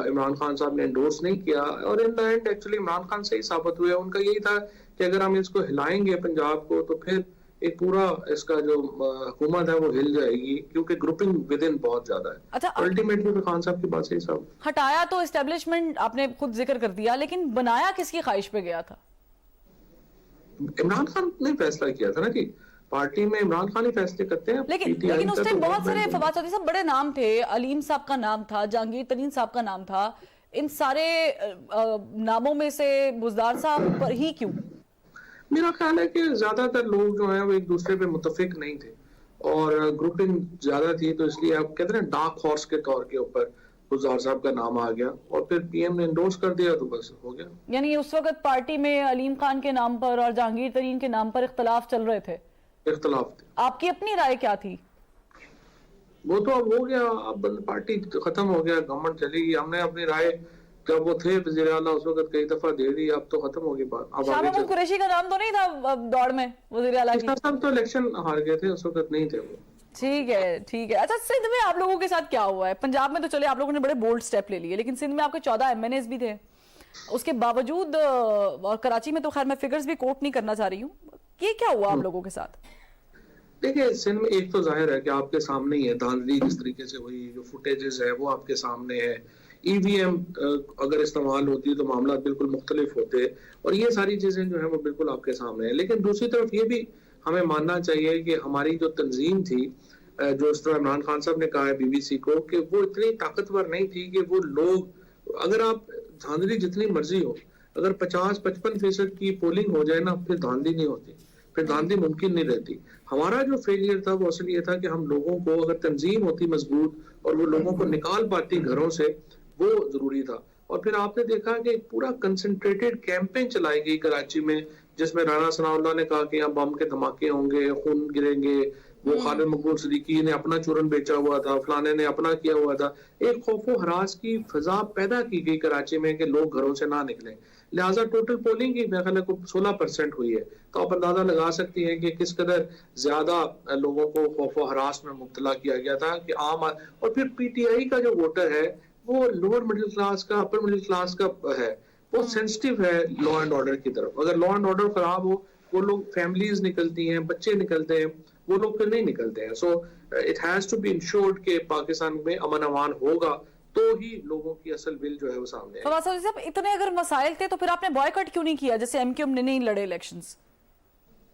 इमरान खान साहब ने एंडोर्स नहीं किया, और in the end actually Imran Khan से ही साबित हुआ। उनका यही था कि अगर हम इसको हिलाएंगे पंजाब को तो फिर एक पूरा इसका जो हुकूमत है वो हिल जाएगी, क्योंकि ग्रुपिंग विद इन बहुत ज्यादा है। अच्छा, अल्टीमेटली खान साहब की बात सही साहब, हटाया तो एस्टेब्लिशमेंट आपने खुद जिक्र कर दिया, लेकिन बनाया किसकी ख्वाहिश पे गया था? इमरान खान ने फैसला किया था ना जी, पार्टी में इमरान खान ही फैसले करते हैं। लेकिन उस टाइम बहुत सारे फवाद चौधरी साहब बड़े नाम थे, अलीम साहब का नाम था, जहांगीर तरीन साहब का नाम था, इन सारे नामों में से बुज़दार साहब पर ही क्यों? मेरा ख्याल है कि ज्यादातर लोग जो हैं वो एक दूसरे पे मुतफिक नहीं थे, और ग्रुपिंग ज्यादा थी, तो इसलिए आप कहते हैं डार्क हॉर्स के तौर के ऊपर बुज़दार साहब का नाम आ गया, और फिर पीएम ने एंडोर्स कर दिया तो बस हो गया। यानी उस वक्त पार्टी में अलीम खान के नाम पर और जहांगीर तरीन के नाम पर इख्तलाफ चल रहे थे? इख्तलाफ थे। आपकी अपनी राय क्या थी? वो तो अब हो गया, अब पार्टी खत्म हो गया, गवर्नमेंट चली गई, हमने अपनी राय जब वो थे वज़ीर आला उस वक्त कई दफा दे दी, अब तो खत्म हो गई बात। अब शाह महमूद कुरैशी का नाम तो नहीं था दौड़ में वज़ीर आला की? सब तो इलेक्शन हार गए थे, उस वक्त नहीं थे वो। ठीक है। अच्छा, सिंध में आप लोगों के साथ क्या हुआ है? पंजाब में तो चले आप लोगों ने बड़े बोल्ड स्टेप ले लिए, लेकिन सिंध में आपके 14 MNAs भी थे, उसके बावजूद, और कराची में तो खैर मैं फिगर्स भी कोट नहीं करना चाह रही हूँ, ये क्या हुआ आप लोगों के साथ? देखिए सिंध में एक तो जाहिर है कि आपके सामने ही है, धांधली जिस तरीके से हुई, जो फुटेजेस है वो आपके सामने है। ईवीएम अगर इस्तेमाल होती है तो मामला बिल्कुल मुख्तलिफ होते हैं, और ये सारी चीजें जो है वो बिल्कुल आपके सामने है। लेकिन दूसरी तरफ ये भी हमें मानना चाहिए कि हमारी जो तंजीम थी, जो इस तरह इमरान खान साहब ने कहा है बीबीसी को, कि वो इतनी ताकतवर नहीं थी कि वो लोग, अगर आप धांधली जितनी मर्जी हो, अगर 50-55% की पोलिंग हो जाए ना, फिर धांधली नहीं होती, फिर धांधली मुमकिन नहीं रहती। हमारा जो फेलियर था वो असल ये था कि हम लोगों को, अगर तंजीम होती मजबूत और वो लोगों को निकाल पाती घरों से, वो जरूरी था। और फिर आपने देखा कि पूरा कंसंट्रेटेड कैंपेन चलाई गई कराची में, जिसमें राणा सनाउल्लाह ने कहा कि यहाँ बम के धमाके होंगे, खून गिरेंगे, वो खालिद मकबूल सिद्दीकी ने अपना चूरन बेचा हुआ था, फलाने ने अपना किया हुआ था। एक खौफो हरास की फिजा पैदा की गई कराची में कि लोग घरों से ना निकले। लिहाजा टोटल पोलिंग की मेरे ख्याल को 16% हुई है, तो आप अंदाजा लगा सकती हैं कि किस कदर ज्यादा लोगों को खौफो हरास में मुब्तला किया गया था कि आम। और फिर पीटीआई का जो वोटर है वो लोअर मिडिल क्लास का, अपर मिडिल क्लास का है, वो सेंसिटिव है लॉ एंड ऑर्डर की तरफ। अगर लॉ एंड ऑर्डर खराब हो, वो लोग, फैमिलीज निकलती हैं, बच्चे निकलते हैं, वो लोग फिर नहीं निकलते हैं। So it has to be insured कि पाकिस्तान में अमन अमान होगा, तो ही लोगों की असल बिल जो है वो सामने फवाद चौधरी साहब, इतने अगर मसाइल थे तो फिर आपने बॉयकॉट क्यों नहीं किया, जैसे एमक्यूएम ने नहीं लड़े इलेक्शंस?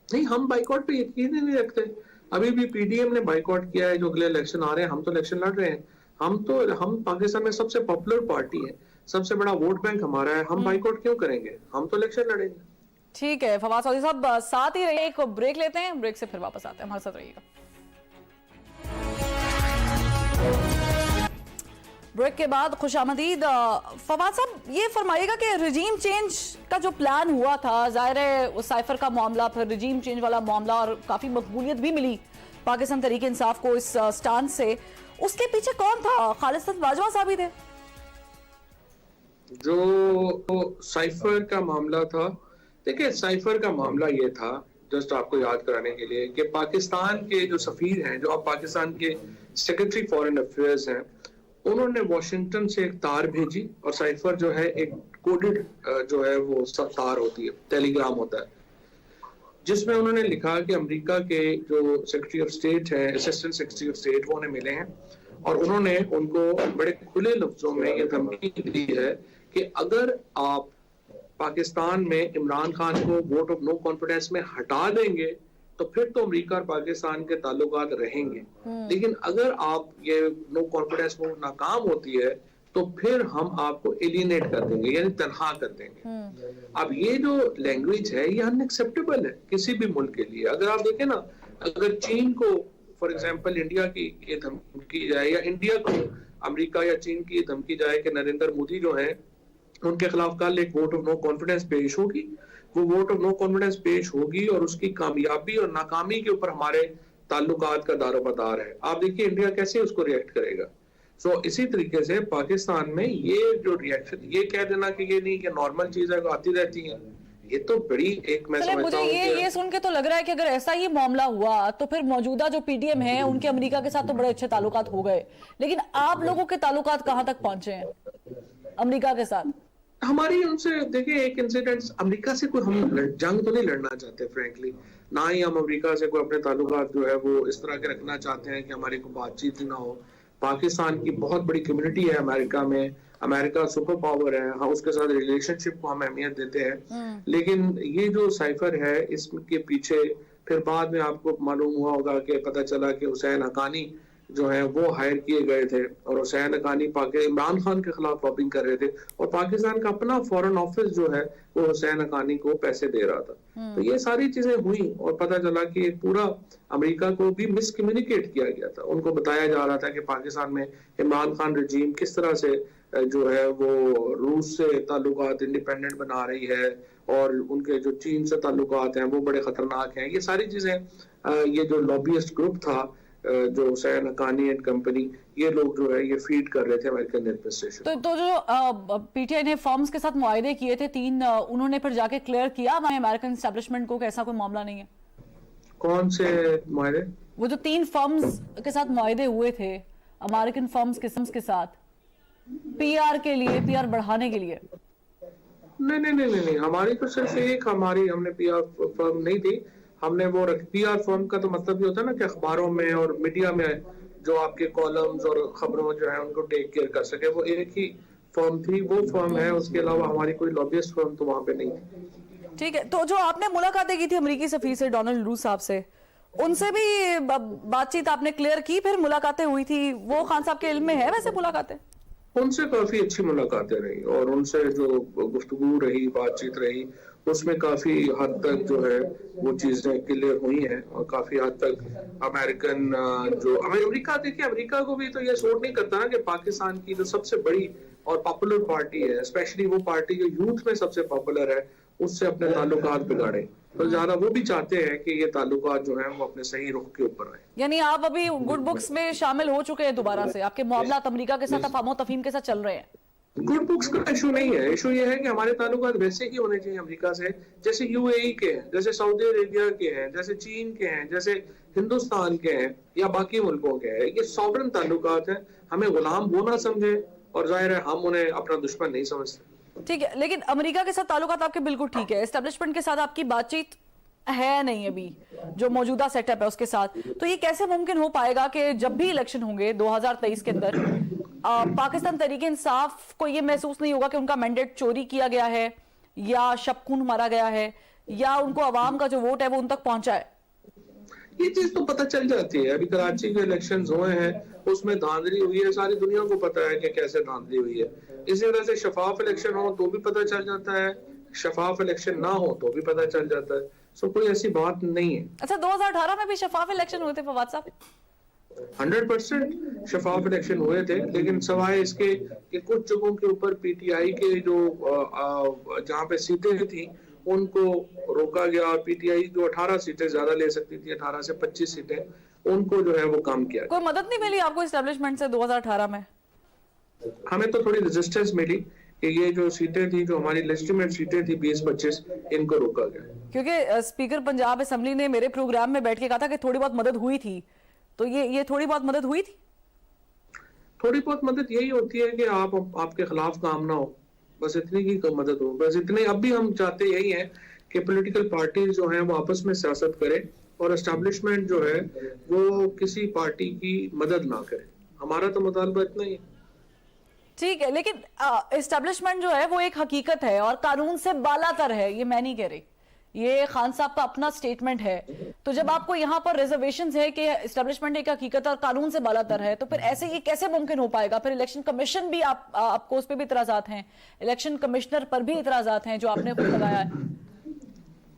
नहीं, हम बाइकआउट पे यकीन ही नहीं रखते। अभी भी पीडीएम ने बाइकआउट किया है, जो अगले इलेक्शन आ रहे हैं, हम तो इलेक्शन लड़ रहे हैं। हम पाकिस्तान में सबसे पॉपुलर पार्टी है, सबसे बड़ा वोट बैंक हमारा है, हम बाइकआउट क्यों करेंगे? हम तो इलेक्शन लड़ेंगे। ठीक है फवाद चौधरी साहब, साथ ही रहिए, एक ब्रेक लेते हैं, ब्रेक से फिर वापस आते हैं, हमारे साथ रहिएगा। ब्रेक के बाद खुशामदीद। फवाद साहब, ये फरमाइएगा कि रिजीम चेंज का जो प्लान हुआ था, जाहिर है साइफर का मामला, फिर रिजीम चेंज वाला मामला, और काफी मकबूलियत भी मिली पाकिस्तान तहरीक इंसाफ को इस स्टांस से, उसके पीछे कौन था? खालिद बाजवा साहब ही थे? जो साइफर का मामला था, देखिए साइफर का मामला ये था, जस्ट आपको याद कराने के लिए, कि पाकिस्तान के जो सफीर हैं, जो अब पाकिस्तान के सेक्रेटरी फॉरेन अफेयर्स हैं, उन्होंने वॉशिंगटन से एक तार भेजी, और साइफर जो है एक कोडेड जो है वो तार होती है, टेलीग्राम होता है, जिसमें उन्होंने लिखा कि अमेरिका के जो सेक्रेटरी ऑफ स्टेट है, असिस्टेंट सेक्रेटरी ऑफ स्टेट, वो उन्हें मिले हैं, और उन्होंने उनको बड़े खुले लफ्जों में ये धमकी दी है कि अगर आप पाकिस्तान में इमरान खान को वोट ऑफ नो कॉन्फिडेंस में हटा देंगे तो फिर तो अमेरिका और पाकिस्तान के ताल्लुकात रहेंगे, लेकिन अगर आप ये नो कॉन्फिडेंस वोट नाकाम होती है तो फिर हम आपको एलिनेट कर देंगे, यानी तनहा कर देंगे। अब ये जो लैंग्वेज है ये अनएक्सेप्टेबल है किसी भी मुल्क के लिए। अगर आप देखें ना, अगर चीन को फॉर एग्जांपल इंडिया की ये धमकी जाए, या इंडिया को अमेरिका या चीन की धमकी जाए कि नरेंद्र मोदी जो है उनके खिलाफ कल एक वोट ऑफ नो कॉन्फिडेंस पेश होगी, वो वोट ऑफ नो कॉन्फिडेंस पेश होगी और उसकी कामयाबी और नाकामी के ऊपर हमारे ताल्लुकात का दारोमदार है। आप देखिए इंडिया कैसे उसको रिएक्ट करेगा। सो इसी तरीके से पाकिस्तान में ये जो रिएक्शन, ये कह देना कि ये नहीं, कि नॉर्मल चीज है, आती रहती है, ये तो बड़ी एक, मैं समझता हूं मुझे ये सुन के तो लग रहा है कि अगर ऐसा ही मामला हुआ तो फिर मौजूदा जो पीडीएम है उनके अमेरिका के साथ तो बड़े अच्छे ताल्लुकात हो गए, लेकिन आप लोगों के ताल्लुकात कहां तक पहुंचे हैं अमेरिका के साथ? हमारी उनसे, देखिए एक इंसिडेंट, अमेरिका से कोई हम जंग तो नहीं लड़ना चाहते फ्रैंकली, ना ही हम अमेरिका से कोई अपने ताल्लुकात जो है वो इस तरह के रखना चाहते हैं कि हमारी कोई बातचीत ना हो। पाकिस्तान की बहुत बड़ी कम्युनिटी है अमेरिका में, अमेरिका सुपर पावर है, हाँ उसके साथ रिलेशनशिप को हम अहमियत देते हैं, लेकिन ये जो साइफर है इसके पीछे फिर बाद में आपको मालूम हुआ होगा कि पता चला कि हुसैन हक्कानी जो है वो हायर किए गए थे, और हुसैन हक्कानी इमरान खान के खिलाफ लॉबिंग कर रहे थे, और पाकिस्तान का अपना फॉरेन ऑफिस जो है वो हुसैन हक्कानी को पैसे दे रहा था। तो ये सारी चीजें हुई और पता चला कि पूरा अमेरिका को भी मिसकम्युनिकेट किया गया था। उनको बताया जा रहा था कि पाकिस्तान में इमरान खान रजीम किस तरह से जो है वो रूस से ताल्लुकात इंडिपेंडेंट बना रही है, और उनके जो चीन से ताल्लुकात हैं वो बड़े खतरनाक हैं। ये सारी चीजें, ये जो लॉबियस्ट ग्रुप था जो हुसैन हक्कानी एंड कंपनी, ये लोग जो है ये फीड कर रहे थे अमेरिकन एडमिनिस्ट्रेशन। तो जो पीटीआई ने फर्म्स के साथ मुआहदे किए थे 3, उन्होंने फिर जाके क्लियर किया अमेरिकन एस्टेब्लिशमेंट को कि ऐसा कोई मामला नहीं है? कौन से मुआहदे? वो जो 3 फर्म्स के साथ मुआहदे हुए थे अमेरिकन फर्म्स के साथ पीआर के लिए, पीआर बढ़ाने के लिए। नहीं, हमारी तो सिर्फ एक, हमने पीआर फर्म नहीं थी, हमने वो PR फर्म का तो मतलब ये होता है ना कि अखबारों में और मीडिया में जो आपके कॉलम्स और खबरों जो है उनको टेक केयर कर सके, वो एक ही फर्म थी, वो फर्म है। उसके अलावा हमारी कोई लॉबियस्ट फर्म तो वहां पे नहीं थी। ठीक है, तो जो आपने मुलाकातें की थी अमेरिकी सफीर से डोनाल्ड लू साहब से, उनसे भी बातचीत आपने क्लियर की, फिर मुलाकातें हुई थी, वो खान साहब के इल्म में है वैसे मुलाकातें? उनसे काफी अच्छी मुलाकातें रही और उनसे जो गुफ्तगू रही, बातचीत रही, उसमें काफी हद तक जो है वो चीजें क्लियर हुई हैं और काफी हद तक अमेरिकन जो अमेरिका, देखिए अमेरिका को भी तो ये सूट नहीं करता ना कि पाकिस्तान की जो सबसे बड़ी और पॉपुलर पार्टी है, स्पेशली वो पार्टी जो यूथ में सबसे पॉपुलर है, उससे अपने ताल्लुकात बिगाड़े। तो ज्यादा वो भी चाहते हैं कि ये ताल्लुकात जो है वो अपने सही रुख के ऊपर आए। यानी आप अभी गुड बुक्स में शामिल हो चुके हैं दोबारा से, आपके मामलात अमेरिका के साथ अफाम तफहीम के साथ चल रहे हैं? गुड बुक्स का इशू नहीं है, इशू ये है कि हमारे ताल्लुकात वैसे ही होने चाहिए अमेरिका से जैसे UAE के हैं, जैसे सऊदी अरेबिया के हैं, जैसे चीन के हैं, जैसे हिंदुस्तान के हैं या बाकी मुल्कों के हैं। ये सॉवरन ताल्लुकात हैं, हमें गुलाम वो ना समझे और जाहिर है हम उन्हें अपना दुश्मन नहीं समझते। ठीक है, लेकिन अमेरिका के साथ ताल्लुकात आपके बिल्कुल ठीक है, एस्टेब्लिशमेंट के साथ आपकी बातचीत है नहीं अभी जो मौजूदा सेटअप है उसके साथ, तो ये कैसे मुमकिन हो पाएगा कि जब भी इलेक्शन होंगे 2023 के अंदर पाकिस्तान तहरीक इंसाफ को ये महसूस नहीं होगा कि उनका मैंडेट चोरी किया गया है या शबखून मारा गया है या उनको अवाम का जो वोट है वो उन तक पहुंचा है? ये चीज तो पता चल जाती है। अभी कराची के इलेक्शंस हुए हैं, उसमें धांधली हुई है, सारी दुनिया को पता है कि कैसे धांधली हुई है। इसी तरह से शफाफ इलेक्शन हो तो भी पता चल जाता है, शफाफ इलेक्शन ना हो तो भी पता चल जाता है। सो कोई ऐसी बात नहीं है। अच्छा, 2018 में भी शफाफ इलेक्शन हुए थे फवाद साहब? 100% शफाफ इलेक्शन हुए थे, लेकिन सवाए इसके कि कुछ जगहों के ऊपर PTI के जो जहाँ पे सीटें थी उनको रोका गया और PTI जो 18 सीटें ज्यादा ले सकती थी, 18 से 25 सीटें, उनको जो है वो काम किया। कोई मदद नहीं मिली आपको एस्टेब्लिशमेंट से 2018 में? हमें तो थोड़ी रेजिस्टेंस मिली कि ये जो सीटें थी, जो हमारी लेजिटिमेट सीटें थी 20-25, इनको रोका गया। क्योंकि स्पीकर पंजाब असेंबली ने मेरे प्रोग्राम में बैठ के कहा था कि थोड़ी बहुत मदद हुई थी, तो ये थोड़ी बहुत मदद हुई थी? थोड़ी बहुत मदद यही होती है कि आपके खिलाफ काम ना हो, बस इतनी की मदद हो, बस इतने। अब भी हम चाहते यही है कि पॉलिटिकल पार्टीज जो हैं वो आपस में सियासत करें और एस्टेब्लिशमेंट जो है वो किसी पार्टी की मदद ना करे। हमारा तो मुतालबा इतना ही है। ठीक है, लेकिन एस्टेब्लिशमेंट जो है वो एक हकीकत है और कानून से बालातर है, ये मैं नहीं कह रही, ये खान साहब का अपना स्टेटमेंट है। तो जब आपको यहाँ पर रिजर्वेशंस है कि एस्टेब्लिशमेंट एक हकीकत और कानून से बालातर है, तो फिर ऐसे ये कैसे मुमकिन हो पाएगा? फिर इलेक्शन कमीशन भी आपको उस पर भी इतराजात हैं, इलेक्शन कमिश्नर पर भी इतराजात हैं जो आपने खुद लगाया है।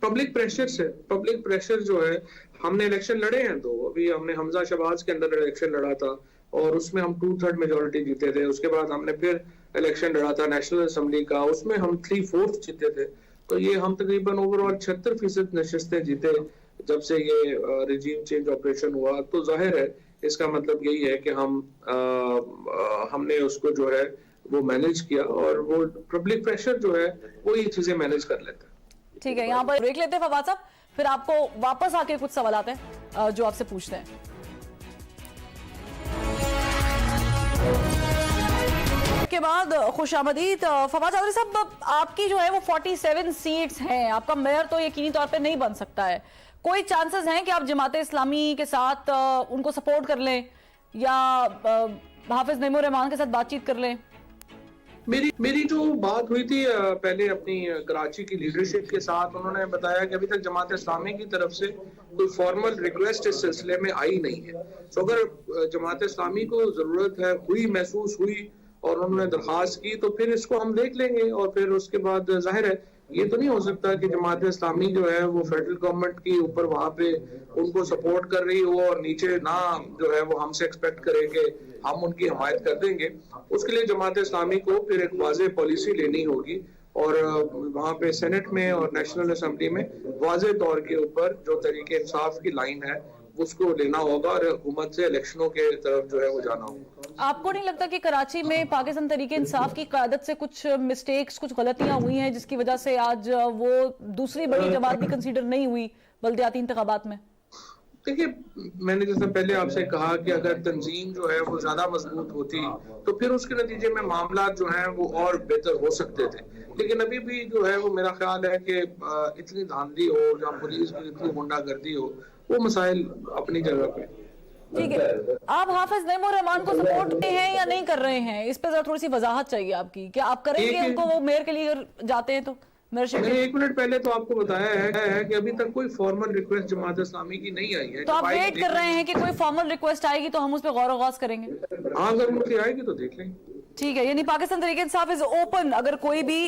पब्लिक प्रेशर से, पब्लिक प्रेशर जो है, हमने इलेक्शन लड़े हैं तो अभी हमने हमजा शहबाज के अंदर इलेक्शन लड़ा था और उसमें हम 2/3 मेजोरिटी जीते थे। उसके बाद हमने फिर इलेक्शन लड़ा था नेशनल असेंबली का, उसमें हम 3/4 जीते थे। तो ये हम तकरीबन ओवरऑल 76% नशिस्तें जीते जब से ये रिजीम चेंज ऑपरेशन हुआ। तो जाहिर है इसका मतलब यही है कि हमने उसको जो है वो मैनेज किया और वो पब्लिक प्रेशर जो है वो ये चीजें मैनेज कर लेता है। ठीक है, यहाँ पर ब्रेक लेते हैं फवाद साहब, फिर आपको वापस आके कुछ सवाल आते हैं जो आपसे पूछते हैं। के बाद खुशामदीद फवाद चौधरी साहब, आपकी जो है वो 47 सीट्स हैं, आपका मेयर तो यकीनी तौर पे नहीं बन सकता है, कोई चांसेस हैं कि आप जमात इस्लामी के साथ उनको सपोर्ट कर लें या हाफिज नईमुर रहमान के साथ बातचीत कर लें? मेरी जो बात हुई थी पहले अपनी कराची की लीडरशिप के साथ, उन्होंने बताया कि अभी तक जमात इस्लामी की तरफ से कोई फॉर्मल रिक्वेस्ट इस सिलसिले में आई नहीं है। तो अगर जमात इस्लामी को जरूरत है, हुई, महसूस हुई और उन्होंने दरखास्त की तो फिर इसको हम देख लेंगे और फिर उसके बाद जाहिर है ये तो नहीं हो सकता कि जमात इस्लामी जो है वो फेडरल गवर्नमेंट की ऊपर वहां पे उनको सपोर्ट कर रही हो और नीचे ना जो है वो हमसे एक्सपेक्ट करे कि हम उनकी हमायत कर देंगे। उसके लिए जमात इस्लामी को फिर एक वाज़ेह पॉलिसी लेनी होगी और वहां पे सेनेट में और नेशनल असेंबली में वाज़ेह तौर के ऊपर जो तरीके इंसाफ की लाइन है उसको लेना होगा और हुकूमत से इलेक्शनों के तरफ जो है वो जाना होगा। आपको नहीं लगता कि कराची में पाकिस्तान तरीके इंसाफ की क़यादत से कुछ मिस्टेक्स, कुछ गलतियां हुई हैं जिसकी वजह से आज वो दूसरी बड़ी जमात भी कंसीडर नहीं हुई बल्दियाती इंतखाबात में? देखिए, मैंने जैसे पहले आपसे कहा कि अगर तंजीम जो है वो ज्यादा मजबूत होती तो फिर उसके नतीजे में मामला जो है वो और बेहतर हो सकते थे, लेकिन अभी भी जो है वो मेरा ख्याल है कि इतनी धांधली हो या पुलिस की इतनी गुंडागर्दी हो, वो मसाइल अपनी जगह पे। ठीक है, आप हाफिज नईमुर रहमान को सपोर्ट करते हैं या नहीं कर रहे हैं, इस पे जरा थोड़ी सी वजाहत चाहिए आपकी कि आप करेंगे उनको, वो मेयर के लिए अगर जाते हैं तो। मैंने 1 मिनट पहले तो आपको बताया है कि अभी तक कोई फॉर्मल रिक्वेस्ट जमात इस्लामी की नहीं आई है। तो आप वेट कर रहे हैं कि कोई फॉर्मल रिक्वेस्ट आएगी तो हम उस पर गौर गौस करेंगे। हाँ, अगर मुझे आएगी तो देख लेंगे। ठीक है, यानी पाकिस्तान तहरीक इंसाफ इज ओपन, अगर कोई भी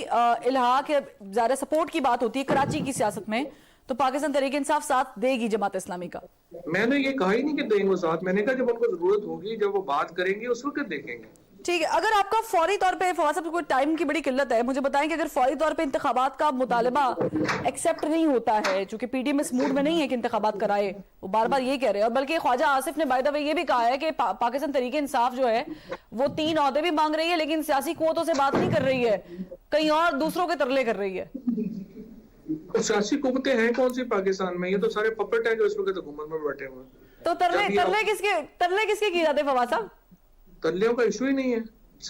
इल्हाक या ज्यादा सपोर्ट की बात होती है कराची की सियासत में तो पाकिस्तान तहरीक इंसाफ साथ देगी जमात इस्लामी का। मैंने ये कहा ही नहीं कि देंगे साथ, मैंने कहा जब उनको जरूरत होगी, जब वो बात करेंगे उस वक्त देखेंगे। ठीक है, अगर आपका फौरी तौर पे फवाद साहब कोई टाइम की बड़ी किल्लत है, मुझे बताएं कि अगर फौरी तौर पे इंतखाबात का मुतालबा एक्सेप्ट नहीं होता है, चूंकि पीडीएम इस मूड में नहीं है कि इंतखाबात कराए, वो बार बार ये कह रहे हैं, और बल्कि ख्वाजा आसिफ ने बाय द वे ये भी कहा है कि पाकिस्तान तहरीक इंसाफ जो है वो 3 ओहदे भी मांग रही है लेकिन सियासी कुव्वतों से बात नहीं कर रही है, कहीं और दूसरों के तरले कर रही है। तो सियासी कुव्वतें हैं कौन सी पाकिस्तान में? ये तो सारे पपेट हैं जो इस वक्त हुकूमत में बैठे हुए हैं। तो तरले किसके किए जाते फवाद साहब? तल्लियों का इशू ही नहीं है।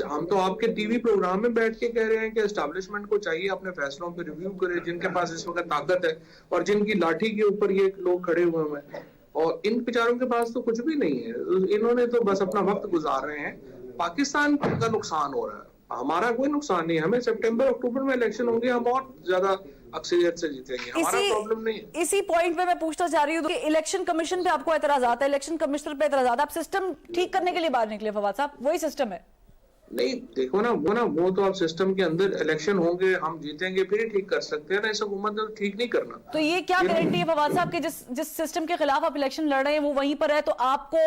हम तो आपके टीवी प्रोग्राम में बैठ के कह रहे हैं कि एस्टैब्लिशमेंट को चाहिए अपने फैसलों पे रिव्यू करे, जिनके पास इस वक्त ताकत है और जिनकी लाठी के ऊपर ये लोग खड़े हुए हैं, और इन बेचारों के पास तो कुछ भी नहीं है। इन्होंने तो बस अपना वक्त गुजार रहे हैं। पाकिस्तान का नुकसान हो रहा है, हमारा कोई नुकसान नहीं है। हमें सितंबर अक्टूबर में इलेक्शन होंगे, हम और ज्यादा अक्सरियत से जीतेंगे, हमारा प्रॉब्लम नहीं है। इसी पॉइंट पे मैं पूछना चाह रही हूँ कि इलेक्शन कमीशन पे आपको एतराजात है, इलेक्शन कमिश्नर पे एतराजात है, आप सिस्टम ठीक करने के लिए बाहर निकले फवाद साहब, वही सिस्टम है। नहीं, देखो ना वो तो आप सिस्टम के अंदर इलेक्शन होंगे, हम जीतेंगे फिर ही ठीक कर सकते हैं ना, इस हुकूमत ने तो ठीक नहीं करना। तो ये क्या गारंटी है फवाद साहब कि जिस सिस्टम के खिलाफ आप इलेक्शन लड़ रहे हैं वो वहीं पर है, तो आपको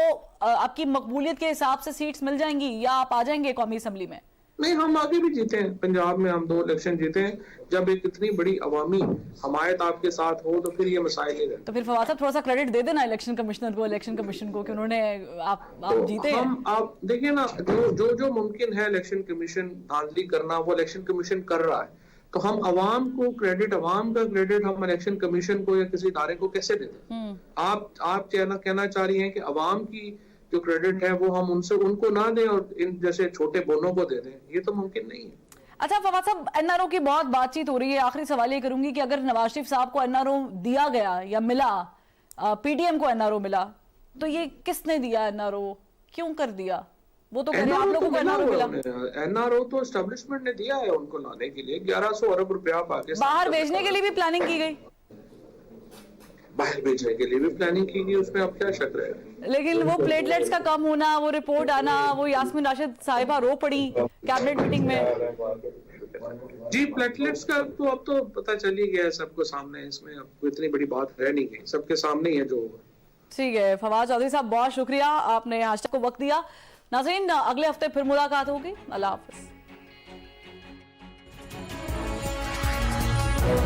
आपकी मकबूलियत के हिसाब से सीट्स मिल जाएंगी या आप आ जाएंगे कौमी असेंबली में? नहीं, हम आगे भी जीते हैं। पंजाब में हम 2 इलेक्शन जीते हैं। जब एक इतनी बड़ी अवामी हमायत आपके साथ हो तो फिर ये मसाइल नहीं रहते। तो फिर फवाद साहब थोड़ा सा क्रेडिट दे देना इलेक्शन कमिश्नर को, इलेक्शन कमीशन को, कि उन्होंने आप तो जीते हम आप देखिए ना, जो मुमकिन है इलेक्शन कमीशन धांधली करना, वो इलेक्शन कमीशन कर रहा है। तो हम अवाम को क्रेडिट, अवाम का क्रेडिट हम इलेक्शन कमीशन को या किसी इदारे को कैसे देते हैं? आप कहना चाह रही हैं कि अवाम की जो क्रेडिट है वो हम उनको ना दें और इन जैसे छोटे बोनों को दे दें, ये तो मुमकिन नहीं है। अच्छा फवाद साहब, एनआरओ की बहुत बातचीत हो रही है, आखिरी सवाल ये करूंगी कि अगर नवाज शरीफ साहब को एनआरओ दिया गया या मिला, पीडीएम को एनआरओ मिला, तो ये किसने दिया एनआरओ, क्यों कर दिया? वो तो कह रहे हैं आप लोगों को एनआरओ मिला। एनआरओ तो एस्टैब्लिशमेंट ने दिया है उनको लाने के लिए, 1100 अरब रुपया पाकिस्तान बाहर भेजने के लिए भी प्लानिंग की गई, बाहर भेजने के लिए भी प्लानिंग की गई, उसमें अब क्या शक रहे? लेकिन वो प्लेटलेट्स का कम होना, वो रिपोर्ट आना, वो यास्मीन राशिद साहिबा रो पड़ी कैबिनेट मीटिंग में। जी, प्लेटलेट्स का तो अब तो पता चल ही गया है सबको सामने, इसमें अब इतनी बड़ी बात रह नहीं गई, सबके सामने ही है जो। ठीक है फवाद चौधरी साहब, बहुत शुक्रिया, आपने आज तक को वक्त दिया। नाज़रीन, अगले हफ्ते फिर मुलाकात होगी। अल्लाह हाफिज।